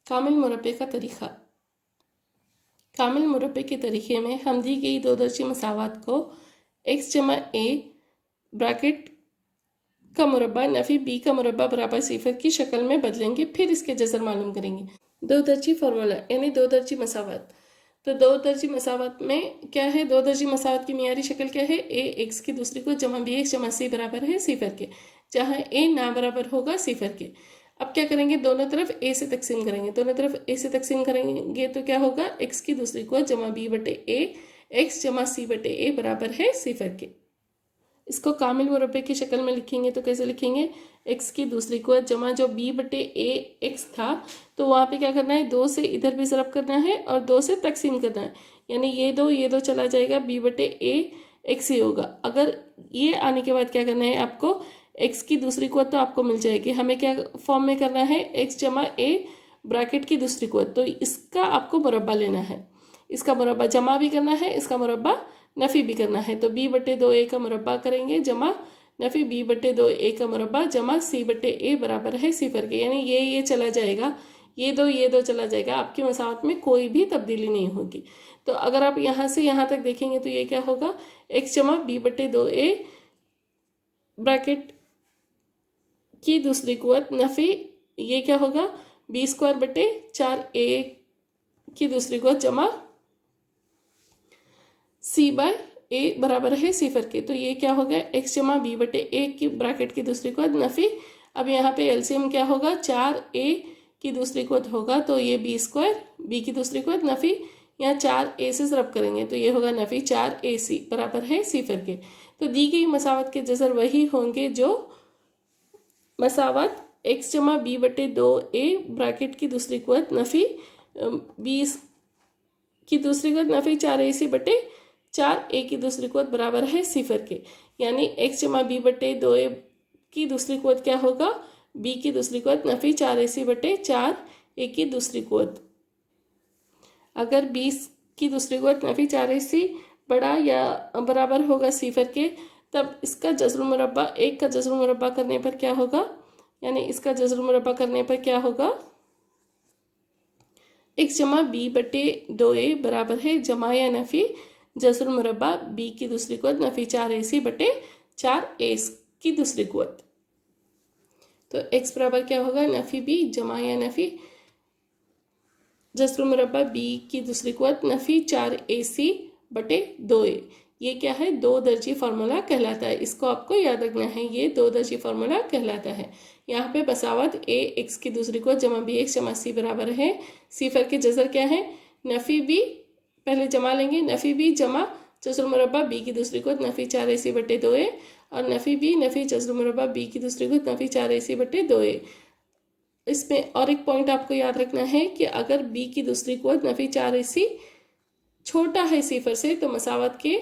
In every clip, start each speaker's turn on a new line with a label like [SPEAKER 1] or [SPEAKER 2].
[SPEAKER 1] कामिल मुरब्बे का तरीक़ा। कामिल मुरब्बे के तरीक़े में हम दी गई दो दर्जी मसावात को x जमा a ब्रैकेट का मुरब्बा नफ़ी b का मुरब्बा बराबर सिफर की शक्ल में बदलेंगे, फिर इसके जज़र मालूम करेंगे। दो दर्जी फार्मूला यानी दो दर्जी मसावात। तो दो दर्जी मसावात में क्या है, दो दर्जी मसावात की मियारी शक्ल क्या है, a x की दूसरी को जमा b x जमा c बराबर है सिफर के, जहाँ a ना बराबर होगा सिफर के। अब क्या करेंगे, दोनों तरफ a से तकसीम करेंगे। दोनों तरफ a से तकसीम करेंगे तो क्या होगा, x की दूसरी को जमा b बटे a x जमा c बटे a बराबर है सिफर के। इसको कामिल मुरब्बे की शक्ल में लिखेंगे तो कैसे लिखेंगे, x की दूसरी को जमा जो b बटे a x था, तो वहाँ पे क्या करना है, दो से इधर भी ज़रब करना है और दो से तकसीम करना है, यानी ये दो चला जाएगा, b बटे a x ही होगा। अगर ये आने के बाद क्या करना है आपको, x की दूसरी को तो आपको मिल जाएगी, हमें क्या फॉर्म में करना है, x जमा a ब्रैकेट की दूसरी को, तो इसका आपको मुरब्बा लेना है, इसका मुरब्बा जमा भी करना है, इसका मुरब्बा नफ़ी भी करना है। तो b बटे दो a का मुरब्बा करेंगे जमा नफ़ी b बटे दो a का मुरब्बा जमा c बटे a बराबर है सिफर के, यानी ये चला जाएगा, ये दो चला जाएगा, आपकी मसावत में कोई भी तब्दीली नहीं होगी। तो अगर आप यहाँ से यहाँ तक देखेंगे तो ये क्या होगा, x जमा b बटे दो a ब्रैकेट की दूसरी कुव्वत नफ़ी ये क्या होगा, b स्क्वायर बटे 4a की दूसरी कुव्वत जमा c बाय a बराबर है सिफर के। तो ये क्या हो गया, x जमा b बटे a की ब्रैकेट की दूसरी कुव्वत नफ़ी, अब यहाँ पे एलसीएम क्या होगा, 4a की दूसरी कुव्वत होगा तो ये b स्क्वायर, b की दूसरी कुव्वत नफ़ी, यहाँ 4a से ज़रब करेंगे तो ये होगा नफ़ी 4ac बराबर है सिफर के। तो दी गई मसावत के जज़र वही होंगे जो मसावत x जमा b बटे दो a ब्रैकेट की दूसरी कुव्वत नफ़ी b की दूसरी कुव्वत नफ़ी 4ac बटे 4a की दूसरी कुव्वत बराबर है सिफर के, यानी x जमा b बटे दो a की दूसरी कुव्वत क्या होगा, b की दूसरी कुव्वत नफ़ी 4ac बटे 4a की दूसरी कुव्वत। अगर b की दूसरी कुव्वत नफ़ी 4ac बड़ा या बराबर होगा सिफर के, तब इसका जज़र मुरब्बा, एक का जज़र मुरब्बा करने पर क्या होगा, यानी इसका जज़र मुरब्बा करने पर क्या होगा, x जमा b बटे दो a बराबर है जमा या नफ़ी जज़र मुरब्बा b की दूसरी कुव्वत नफ़ी 4ac बटे 4a की दूसरी कुव्वत। तो x बराबर क्या होगा, नफ़ी b जमा या नफ़ी जज़र मुरब्बा b की दूसरी कुव्वत नफ़ी 4ac बटे 2a। ये क्या है, दो दर्जी फार्मूला कहलाता है, इसको आपको याद रखना है, ये दो दर्जी फार्मूला कहलाता है। यहाँ पे बसावत a x की दूसरी को जमा b x जमा c बराबर है सिफर के, जज़र क्या है, नफ़ी b, पहले जमा लेंगे, नफ़ी b जमा जज़र मुरब्बा b की दूसरी को नफ़ी 4ac बटे 2a और नफ़ी b नफ़ी जज़र मुरब्बा b की दूसरी को नफ़ी 4ac बटे 2a। इसमें और एक पॉइंट आपको याद रखना है कि अगर b की दूसरी को नफ़ी 4ac छोटा है सिफर से तो मसावत के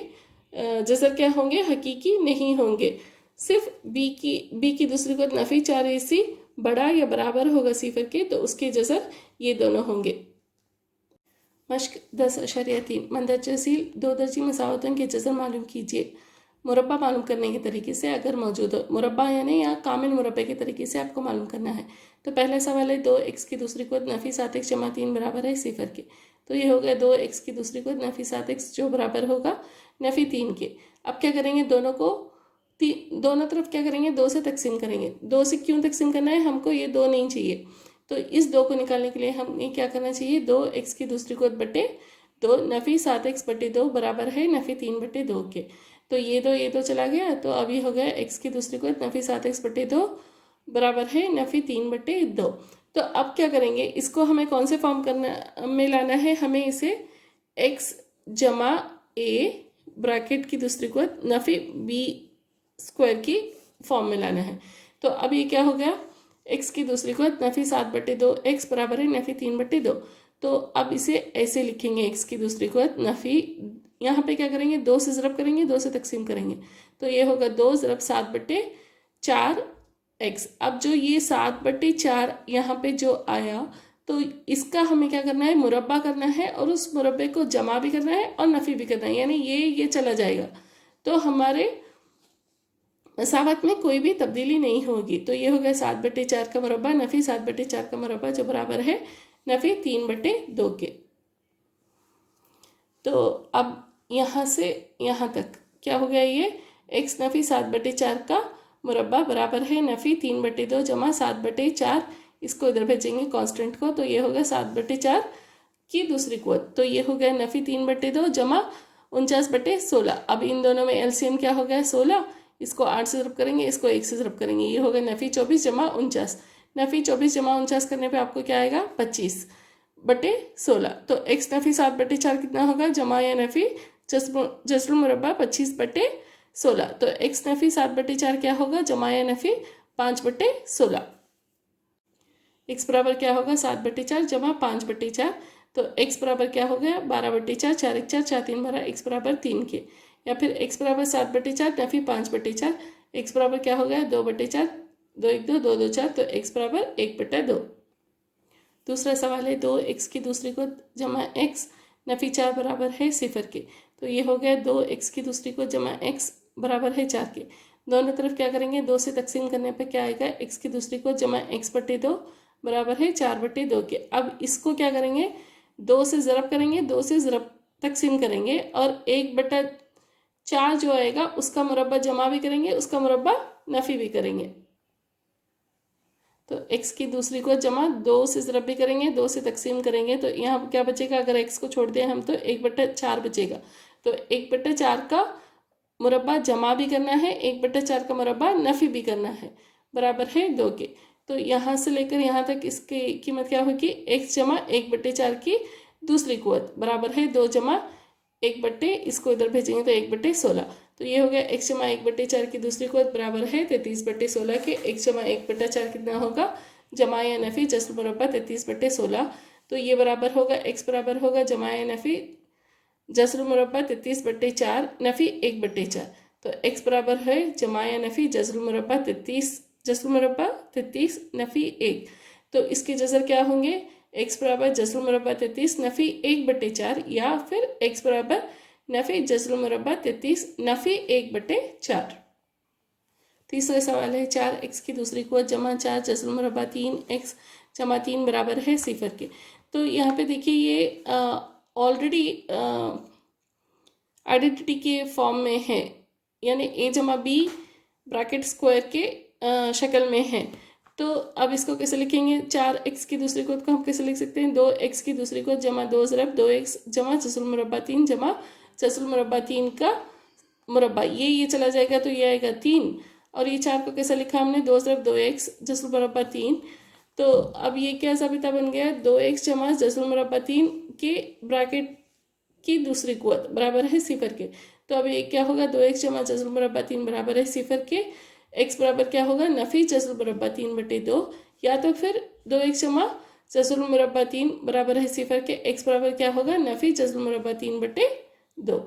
[SPEAKER 1] जज़र क्या होंगे, हकीकी नहीं होंगे, सिर्फ b की दूसरी को नफ़ी 4ac बड़ा या बराबर होगा सिफर के तो उसके जज़र ये दोनों होंगे। मश्क 10.3 मंदरजा झील दो दर्जी मसावतों के जज़र मालूम कीजिए मुरब्बा मालूम करने के तरीके से अगर मौजूद हो। मुरब्बा यानी या कामिल मुरब्बे के तरीके से आपको मालूम करना है। तो पहला सवाल है, 2x की दूसरी को नफ़ी 7x जमा 3 बराबर है सिफर के। तो ये हो गया 2x की दूसरी को नफ़ी 7x जो बराबर होगा नफ़ी 3 के। अब क्या करेंगे, दोनों तरफ क्या करेंगे, 2 से तकसीम करेंगे। 2 से क्यों तकसीम करना है, हमको ये 2 नहीं चाहिए, तो इस 2 को निकालने के लिए हमें क्या करना चाहिए, 2x की दूसरी को बटे 2 नफ़ी 7x बटे 2 बराबर है नफ़ी 3 बटे 2 के। तो ये दो चला गया, तो अभी हो गया x की दूसरी को नफ़ी 7x बटे 2 बराबर है नफ़ी 3 बटे 2। तो अब क्या करेंगे, इसको हमें कौन से फॉर्म करना में लाना है, हमें इसे x जमा a ब्रैकेट की दूसरी को नफ़ी b स्क्वायर की फॉर्म में लाना है। तो अब ये क्या हो गया, x की दूसरी को नफ़ी 7 बटे 2 x बराबर है नफ़ी 3 बटे 2। तो अब इसे ऐसे लिखेंगे, x की दूसरी को नफ़ी, यहाँ पे क्या करेंगे, 2 से ज़रब करेंगे, 2 से तकसीम करेंगे, तो ये होगा 2 ज़रब 7 बटे 4 x। अब जो ये 7 बटे 4 यहाँ पे जो आया, तो इसका हमें क्या करना है, मुरब्बा करना है और उस मुरब्बे को जमा भी करना है और नफ़ी भी करना है, यानी ये चला जाएगा, तो हमारे मसावत में कोई भी तब्दीली नहीं होगी। तो ये हो गया 7 बटे 4 का मुरब्बा नफ़ी 7 बटे 4 का मुरब्बा जो बराबर है नफी 3/2 के। तो अब यहाँ से यहाँ तक क्या हो गया, ये x नफी 7/4 का मुरब्बा बराबर है नफी 3/2 जमा 7/4, इसको इधर भेजेंगे कांस्टेंट को, तो ये होगा 7/4 की दूसरी कुवत, तो ये हो गया नफी 3/2 जमा 49/16। अब इन दोनों में एलसीएम क्या हो गया 16, इसको 8 से ज़रब करेंगे, इसको 1 से ज़रब करेंगे, ये होगा नफी 24 जमा 49। नफी 24 जमा 49 करने पे आपको क्या आएगा 25/16। तो x नफी 7/4 कितना होगा, जमा या नफी जस्र मुरब्बा 25/16। तो x नफी 7/4 क्या होगा, जमा या नफी 5/16। x बराबर क्या होगा 7/4 जमा 5/4, तो x बराबर क्या हो गया 12/4, 4 1 4 4 3 12, x बराबर 3 के। या फिर x बराबर 7/4 नफी 5/4, x बराबर क्या हो गया 2/4, 2 1 2 2 2 4, तो x बराबर 1/2। दूसरा सवाल है 2x की दूसरी को जमा x नफी 4 बराबर है 0 के। तो ये हो गया 2x की दूसरी को जमा x बराबर है 4 के। दोनों तरफ क्या करेंगे, 2 से तकसीम करने पर क्या आएगा, x की दूसरी को जमा x/2 बराबर है 4/2 के। अब इसको क्या करेंगे, 2 से ज़रब करेंगे, 2 से ज़रब तकसीम करेंगे, और 1/4 जो आएगा उसका मुरब्बा जमा भी करेंगे, उसका मुरब्बा नफ़ी भी करेंगे। तो x की दूसरी को जमा 2 से ज़रब भी करेंगे, 2 से तकसीम करेंगे, तो यहाँ क्या बचेगा, अगर x को छोड़ दें हम तो 1/4 बचेगा। तो 1/4 का मुरब्बा जमा भी करना है, 1/4 का मुरब्बा नफ़ी भी करना है, बराबर है 2 के। तो यहाँ से लेकर यहाँ तक इसकी कीमत क्या होगी, x जमा 1/4 की दूसरी कुवत बराबर है 2 जमा 1/, इसको इधर भेजेंगे तो 1/16। तो ये हो गया x जमा 1/4 की दूसरी कुवत बराबर है 33/16 के। x जमा 1/4 कितना होगा, जमा या नफ़ी जस्र मुरब्बा 33/16। तो ये बराबर होगा x बराबर होगा जमा या नफ़ी जस्र मुरब्बा 33/4 नफ़ी 1/4। तो x बराबर है जमा या नफ़ी जस्र मुरब्बा 33 नफ़ी 1। तो इसके जज़र क्या होंगे, x बराबर जस्र मुरब्बा 33 नफ़ी 1/4, या फिर x बराबर नफ़ी जस्र मुरब्बा 33 नफ़ी 1/4। तीसरा सवाल है 4x की दूसरी कुवत जमा 4 जस्र मुरब्बा 3x जमा 3 बराबर है 0 के। तो यहाँ पे देखिए ये ऑलरेडी आइडेंटिटी के फॉर्म में है, यानी a जमा b ब्रैकेट स्क्वायर के शक्ल में है। तो अब इसको कैसे लिखेंगे, 4x की दूसरी को हम कैसे लिख सकते हैं, 2x की दूसरी को जमा 2 ज़रब 2x जमा जस्र मुरब्बा 3 जमा जस्र मुरब्बा 3 का मुरब्बा, ये चला जाएगा तो ये आएगा 3। और ये 4 को कैसे लिखा हमने, 2 ज़रब 2x जस्र मुरब्बा 3। तो अब ये क्या साबिता बन गया, 2x जमा जस्र मुरब्बा 3 के ब्रैकेट की दूसरी कुवत बराबर है 0 के। तो अब ये क्या होगा, 2x जमा जस्र मुरब्बा 3 बराबर है 0 के। x बराबर क्या होगा, नफ़ी जस्र मुरब्बा 3/2, या तो फिर 2x जमा जस्र मुरब्बा 3 बराबर है 0 के। x बराबर क्या होगा, नफ़ी जस्र मुरब्बा 3/2।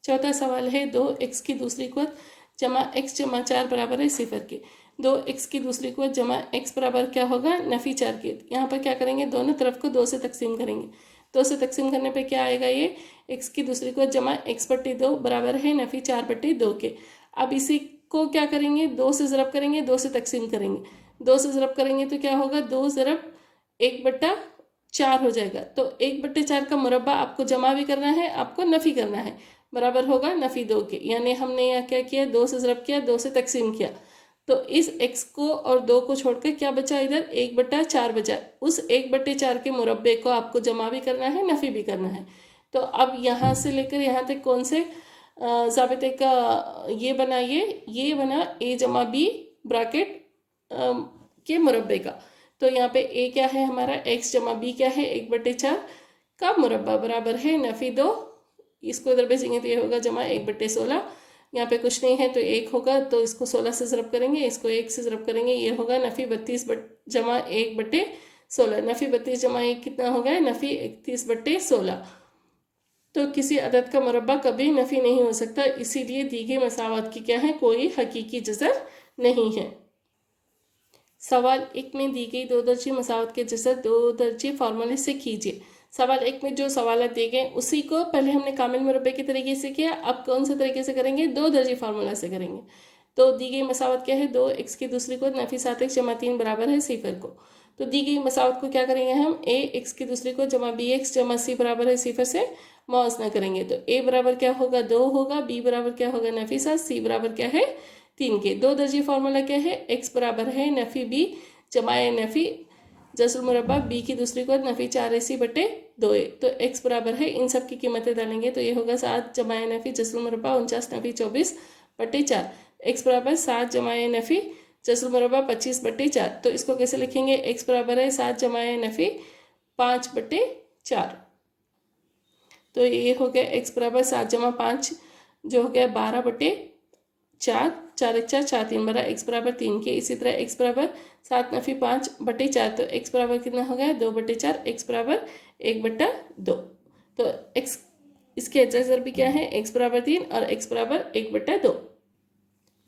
[SPEAKER 1] चौथा सवाल है 2x की दूसरी कुवत जमा x जमा 4 बराबर है 0 के। 2x की दूसरी कुवत जमा x बराबर क्या होगा, नफ़ी 4 के। यहाँ पर क्या करेंगे, दोनों तरफ को 2 से तकसीम करेंगे, 2 से तकसीम करने पे क्या आएगा, ये x की दूसरी को जमा x/2 बराबर है नफ़ी 4/2 के। अब इसी को क्या करेंगे, 2 से ज़रब करेंगे, 2 से तकसीम करेंगे, 2 से ज़रब करेंगे तो क्या होगा, 2 ज़रब 1/4 हो जाएगा। तो 1/4 का मुरब्बा आपको जमा भी करना है, आपको नफ़ी करना है, बराबर होगा नफ़ी 2 के। यानी हमने यहाँ क्या किया, 2 से ज़रब किया, 2 से तकसीम किया, तो इस x को और 2 को छोड़कर क्या बचा, इधर 1/4 बचा। उस 1/4 के मुरब्बे को आपको जमा भी करना है, नफ़ी भी करना है। तो अब यहाँ से लेकर यहाँ तक कौन से ज़ाबिते का ये बना, ये बना a जमा b ब्रैकेट के मुरब्बे का। तो यहाँ पे a क्या है हमारा, x जमा b क्या है 1/4 का मुरब्बा बराबर है नफ़ी 2, इसको इधर भेजेंगे तो ये होगा जमा 1/16। यहाँ पे कुछ नहीं है तो 1 होगा, तो इसको 16 से ज़रब करेंगे, इसको 1 से ज़रब करेंगे, ये होगा नफ़ी 32 जमा 1/16। नफ़ी 32 जमा 1 कितना हो गया, नफ़ी 31/16। तो किसी अदद का मुरब्बा कभी नफ़ी नहीं हो सकता, इसीलिए दी गई मसावत की क्या है, कोई हकीकी जज़र नहीं है। सवाल 1 में दी गई 2 दर्जे मसावत के जज़र 2 दर्जे फार्मूले से कीजिए। सवाल 1 में जो सवाल दिए गए उसी को पहले हमने कामिल मुरब्बे के तरीके से किया, अब कौन से तरीके से करेंगे, 2 दर्जे फार्मूला से करेंगे। तो दी गई मसावत क्या है, 2x की दूसरी को नफ़ी 7x जमा 3 बराबर है 0 को। तो दी गई मसावत को क्या करेंगे हम, ए एक्स की दूसरी को जमा बी एक्स जमा सी बराबर है सिफर से मुआवजा करेंगे। तो ए बराबर क्या होगा 2 होगा, बी बराबर क्या होगा नफी 7, सी बराबर क्या है 3 के। दो दर्जी फार्मूला क्या है, एक्स बराबर है नफी बी जमा नफी जसर मुरब्बा बी की दूसरी को नफी 4ac बटे 2a। तो x बराबर है, इन सब की कीमतें डालेंगे तो ये होगा 7 जमा नफी जसर मुरब्बा 49 नफी 24 बटे 4। x बराबर 7 जमा नफी जसर मुरब्बा 25 बटे 4। तो इसको कैसे लिखेंगे, x बराबर है 7 जमा नफी 5 बटे 4। तो ये हो गया x बराबर 7 जमा 5 जो हो गया 12 बटे 4, 4 1 4 4 3 12, x बराबर 3 के। इसी तरह x बराबर 7 नफी 5 बटे 4, तो x बराबर कितना हो गया 2 बटे 4, x बराबर 1 बटा 2। तो x इसके एडजस्टर भी क्या है, x बराबर 3 और x बराबर 1 बटा 2।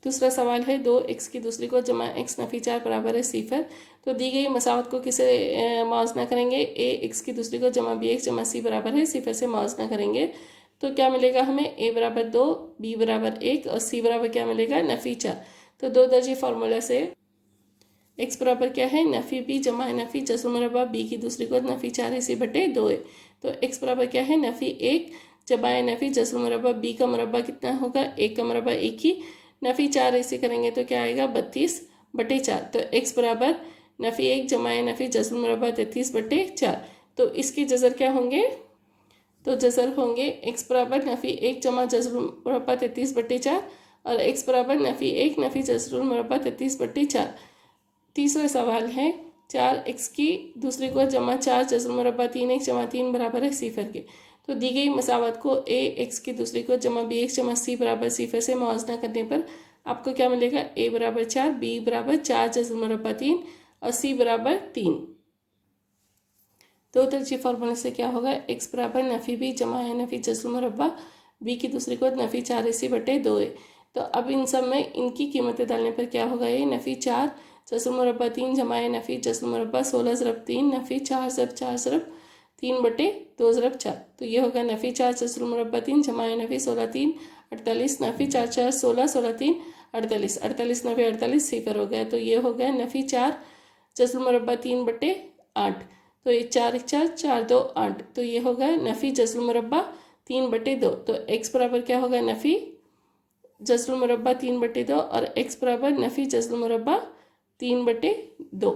[SPEAKER 1] दूसरा सवाल है 2x की दूसरी को जमा x नफी 4 बराबर है सिफर। तो दी गई मसावत को किसे मुआवजा करेंगे, ए एक्स की दूसरी को जमा बी एक्स जमा सी बराबर है सिफर से मुआवजा करेंगे। तो क्या मिलेगा हमें, a बराबर 2, b बराबर 1 और c बराबर क्या मिलेगा नफी 4। तो दो दर्जी फार्मूला से x बराबर क्या है नफी b जमा नफी जसर मुरब्बा b की दूसरी को नफी 4ac बटे 2a। तो x बराबर क्या है नफी 1 जमा नफी जसर मुरब्बा b का मुरब्बा कितना होगा 1 का मुरब्बा 1 ही, नफी 4ac करेंगे तो क्या आएगा 32 बटे 4। तो x बराबर नफी 1 जमा नफी जसर मुरब्बा 33 बटे 4। तो इसके जजर क्या होंगे, तो जजर होंगे x बराबर नफी 1 जमा जसर मुरब्बा 33 बटे 4 और x बराबर नफी 1 नफी जसर मुरब्बा 33 बटे 4। तीसरा सवाल है 4x की दूसरी को जमा 4 जसर मुरब्बा 3x जमा 3 बराबर है सिफर के। तो दी गई मसावत को a x की दूसरी को जमा b x जमा c बराबर सिफर से मुआवजा करने पर आपको क्या मिलेगा, a बराबर 4, b बराबर 4 जसर मुरब्बा 3 और c बराबर 3। दो तरजी फार्मूले से क्या होगा, x बराबर नफी b जमा नफी जसर मुरब्बा b की दूसरी को नफी 4ac बटे 2a। तो अब इन सब में इनकी कीमतें डालने पर क्या होगा, ये नफी 4 जसर मुरब्बा 3 जमा नफी जसर मुरब्बा 16 ज़रब 3 नफी 4 ज़रब 4 ज़रब 3 बटे 2 ज़रब 4। तो ये होगा नफी 4 जसर मुरब्बा 3 जमा नफी 16 3 48 नफी 4 4 16 16 3 48 48 नफी 48 सिफर हो गया। तो ये हो गया नफी 4 जसर मुरब्बा 3 बटे 8। तो ये 4 1 4 4 2 8। तो ये होगा नफी जसर मुरब्बा 3 बटे 2। तो x बराबर क्या होगा नफी जसर मुरब्बा 3 बटे 2 और x बराबर नफी जसर मुरब्बा 3 बटे 2।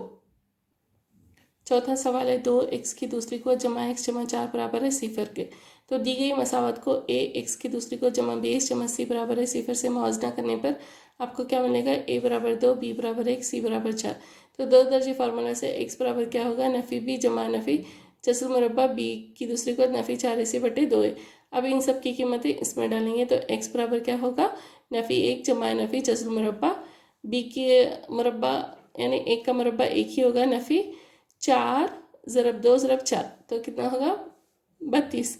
[SPEAKER 1] चौथा सवाल है 2x की दूसरी को जमा x जमा 4 बराबर है सिफर के। तो दी गई मसावत को a x की दूसरी को जमा b x जमा c बराबर है सिफर से मुआवजा करने पर आपको क्या मिलेगा, a बराबर 2, b बराबर 1, c बराबर 4। तो दो दर्जी फार्मूला से x बराबर क्या होगा नफी b जमा नफी जसर मुरब्बा b की दूसरी को नफी 4ac बटे 2a। अब इन सब की कीमतें इसमें डालेंगे तो x बराबर क्या होगा नफी 1 जमा नफी जसर मुरब्बा b की मुरब्बा यानी 1 का मुरब्बा 1 ही होगा नफी 4 ज़रब 2 ज़रब 4। तो कितना होगा 32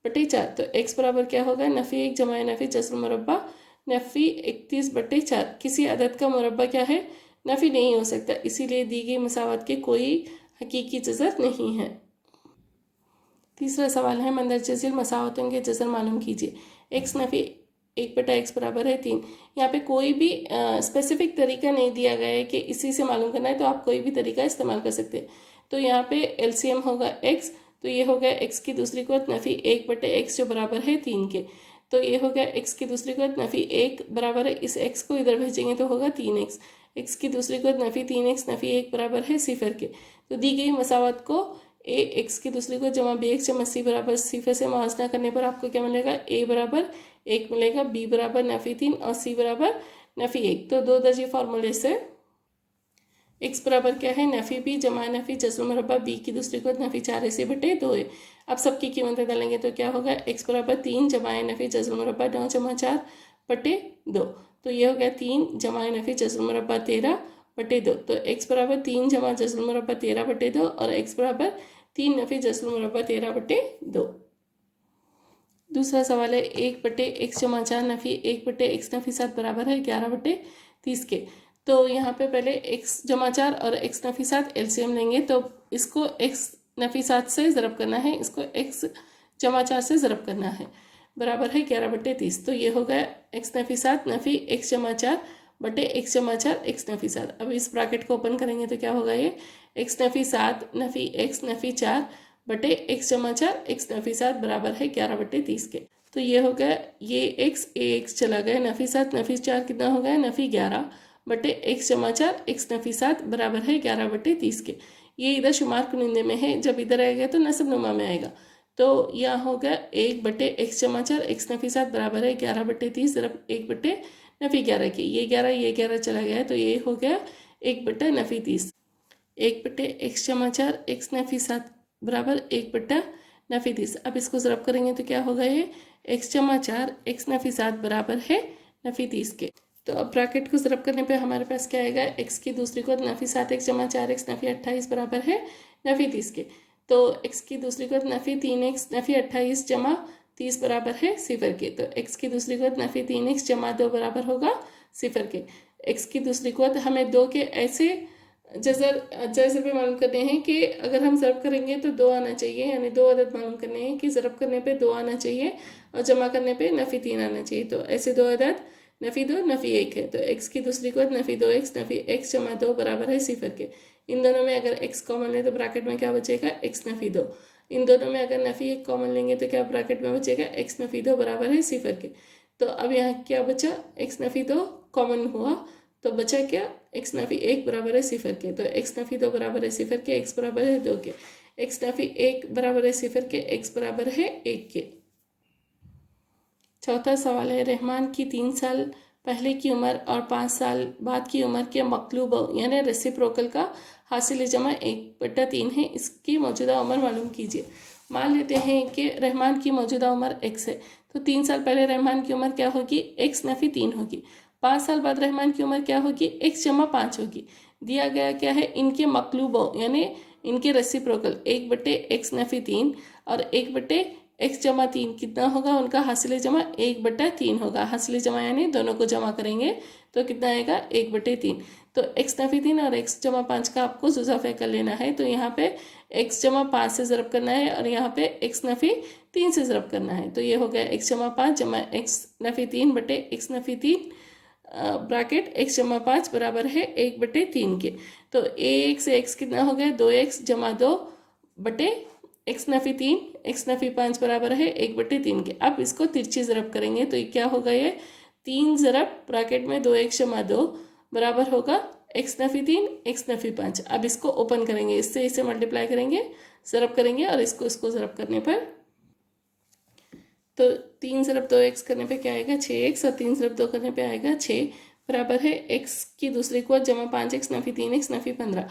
[SPEAKER 1] बटे 4। तो x बराबर क्या होगा नफी 1 जमा नफी जसर मुरब्बा नफी 31 बटे 4। किसी अदद का मुरब्बा क्या है नफी नहीं हो सकता, इसीलिए दी गई मसावत के कोई हकीकी जजर नहीं है। तीसरा सवाल है मंदरजज़िल मसावतों के जजर मालूम कीजिए। x नफी 1 बटा x बराबर है 3। यहाँ पे कोई भी स्पेसिफिक तरीका नहीं दिया गया है कि इसी से मालूम करना है, तो आप कोई भी तरीका इस्तेमाल कर सकते हैं। तो यहाँ पे एलसीएम होगा x, तो ये हो गया x की दूसरी को नफी 1 बटे x जो बराबर है 3 के। तो ये हो गया x की दूसरी को नफी 1 बराबर है, इस x को इधर भेजेंगे तो होगा 3x। x की दूसरी को नफी 3x नफी 1 बराबर है सिफर के। तो दी गई मसावत को a x की दूसरी को जमा b x जमा c बराबर सिफर से मुआवजा करने पर आपको क्या मिलेगा, a बराबर 1 मिलेगा, b बराबर नफी 3 और c बराबर नफी 1। तो दो दर्जी फार्मूले से x बराबर क्या है नफी b जमा नफी जसर मुरब्बा b की दूसरी को नफी 4ac बटे 2a। अब सबकी कीमतें डालेंगे तो क्या होगा, x बराबर 3 जमा नफी जसर मुरब्बा 9 जमा 4 बटे 2। तो ये हो गया 3 जमा नफी जसर मुरब्बा 13 बटे 2। तो x बराबर 3 जमा जसर मुरब्बा 13 बटे 2 और x बराबर 3 नफी जसर मुरब्बा 13 बटे 2। दूसरा सवाल है 1 बटे x जमा 4 नफी 1 बटे x नफी 7 बराबर है 11 बटे 30 के। तो यहाँ पे पहले x जमा 4 और x नफी 7 एलसीएम लेंगे, तो इसको x नफी 7 से ज़रब करना है, इसको x जमा 4 से ज़रब करना है, बराबर है 11 बटे 30। तो ये हो गया x नफी 7 नफी x जमा 4 बटे x जमा 4 x नफी 7। अब इस ब्रैकेट को ओपन करेंगे तो क्या होगा ये x नफी 7 नफी x नफी 4 बटे x जमा 4 x नफी 7 बराबर है 11 बटे 30 के। तो ये हो गया ये x चला गया, नफी 7 नफी 4 कितना हो गया नफी 11 बटे x जमा 4 x नफी 7 बराबर है 11 बटे 30 के। ये इधर शुमार कुनिंदे में है, जब इधर आएगा तो नसब नुमा में आएगा। तो यहाँ हो गया 1 बटे x जमा 4 x नफी 7 बराबर है 11 बटे 30 ज़रा 1 बटे नफी 11 की। ये 11 चला गया है तो ये हो गया 1 बटे नफी 30। 1 बटे x जमा 4 x नफी 7 बराबर 1 बटा नफी 30। अब इसको ज़रब करेंगे तो क्या होगा ये x जमा 4 x नफी 7 बराबर है नफी 30 के। तो अब ब्रैकेट को ज़रब करने पे हमारे पास क्या आएगा x की दूसरी को नफी 7 x जमा 4 x नफी 28 बराबर है नफी 30 के। तो x की दूसरी को नफी 3x नफी 28 जमा 30 बराबर है 0 के। तो x की दूसरी को नफी 3x जमा 2 बराबर होगा 0 के। x की दूसरी को हमें 2 के ऐसे जैसे भी मालूम करने हैं कि अगर हम ज़रब करेंगे तो 2 आना चाहिए, यानी 2 अदद मालूम करने हैं कि ज़रब करने पे 2 आना चाहिए और जमा करने पे नफी 3 आना चाहिए। तो ऐसे 2 अदद नफी 2 नफी 1 है। तो x की दूसरी को नफी 2x नफी x जमा 2 बराबर है 0 के। इन दोनों में अगर x कॉमन ले तो ब्रैकेट में क्या बचेगा x नफी 2। इन दोनों में अगर नफी 1 कॉमन लेंगे तो क्या ब्रैकेट में बचेगा x नफी 2 बराबर है 0 के। तो अब यहाँ क्या बचा x नफी 2 कॉमन हुआ तो बचा क्या x नफी 1 बराबर है 0 के। तो x नफी 2 बराबर है 0 के, x बराबर है 2 के। x नफी 1 बराबर है 0 के, x बराबर है 1 के। चौथा सवाल है रहमान की 3 साल पहले की उम्र और 5 साल बाद की उम्र के मकलूब यानी रेसिप्रोकल का हासिल जमा 1/3 है, इसकी मौजूदा उम्र मालूम कीजिए। मान लेते हैं कि रहमान की मौजूदा उम्र x है, तो 3 साल पहले रहमान की उम्र क्या होगी x नफी 3 होगी। 5 साल बाद रहमान की उम्र क्या होगी x जमा 5 होगी। दिया गया क्या है इनके मकलूब यानी इनके रेसिप्रोकल 1/x नफी 3 और 1/x जमा 3 कितना होगा उनका हासिल जमा 1/3 होगा। हासिल जमा यानी दोनों को जमा करेंगे तो कितना आएगा 1/3। तो x नफी 3 और x जमा 5 का आपको जुज़ाफ़े कर लेना है। तो यहाँ पे x जमा 5 से ज़रब करना है और यहाँ पे x नफी 3 से ज़रब करना है। तो ये हो गया x जमा 5 जमा x नफी 3 बटे x नफी 3 ब्रैकेट x जमा 5 बराबर है 1/3 के। तो a से x कितना हो गया 2x जमा 2 बटे x नफी 3 x नफी 5 बराबर है 1/3 के। अब इसको तिरछी ज़रब करेंगे तो क्या होगा ये 3 ज़रब ब्रैकेट में 2x जमा 2 बराबर होगा x नफी 3 x नफी 5। अब इसको ओपन करेंगे, इससे इसे मल्टीप्लाई करेंगे ज़रब करेंगे और इसको ज़रब करने पर तो 3 ज़रब 2x करने पे क्या आएगा 6x और 3 ज़रब 2 करने पे आएगा 6 बराबर है x की दूसरी को जमा 5x नफी 3x नफी 15।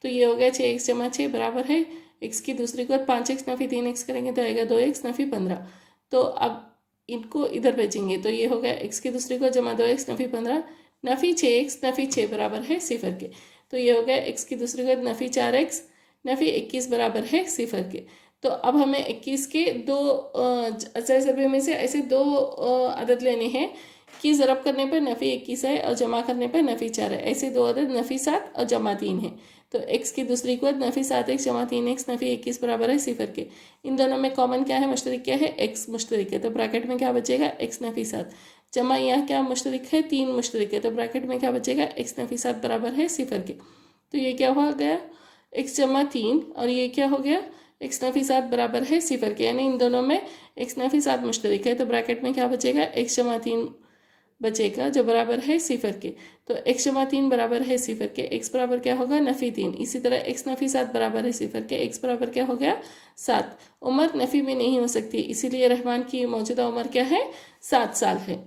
[SPEAKER 1] तो ये हो गया 6x जमा 6 बराबर है x की दूसरी को 5x नफी 3x करेंगे तो आएगा 2x नफी 15। तो अब इनको इधर भेजेंगे तो ये हो गया x की दूसरी को जमा 2x नफी 15 नफी 6x नफी 6 बराबर है 0 के। तो ये हो गया x की दूसरी को नफी 4x नफी 21 बराबर है 0 के। तो अब हमें 21 के दो अचर ज़रबे में से ऐसे 2 अदद लेने हैं कि ज़रब करने पर नफ़ी 21 है और जमा करने पर नफ़ी 4 है। ऐसे 2 अदद नफ़ी 7 और जमा 3 है। तो x की दूसरी को नफ़ी 7x जमा 3x नफ़ी 21 बराबर है 0 के। इन दोनों में कॉमन क्या है मुश्तरिक क्या है x मुश्तरिक है। तो ब्रैकेट में क्या बचेगा x नफ़ी 7 जमा यहाँ क्या मुश्तरिक है 3 मुश्तरिक है। तो ब्रैकेट में क्या बचेगा x नफ़ी 7 बराबर है 0 के। तो ये क्या हो गया x जमा 3 और ये क्या हो गया x नफ़ी 7 बराबर है 0 के, यानी इन दोनों में x नफ़ी 7 मुश्तरिक है। तो ब्रैकेट में क्या बचेगा x जमा 3 बचेगा जो बराबर है 0 के। तो x जमा 3 बराबर है 0 के, x बराबर क्या होगा नफ़ी 3। इसी तरह x नफ़ी 7 बराबर है 0 के, x बराबर क्या हो गया 7। उम्र नफ़ी में नहीं हो सकती, इसीलिए रहमान की मौजूदा उम्र क्या है 7 साल है।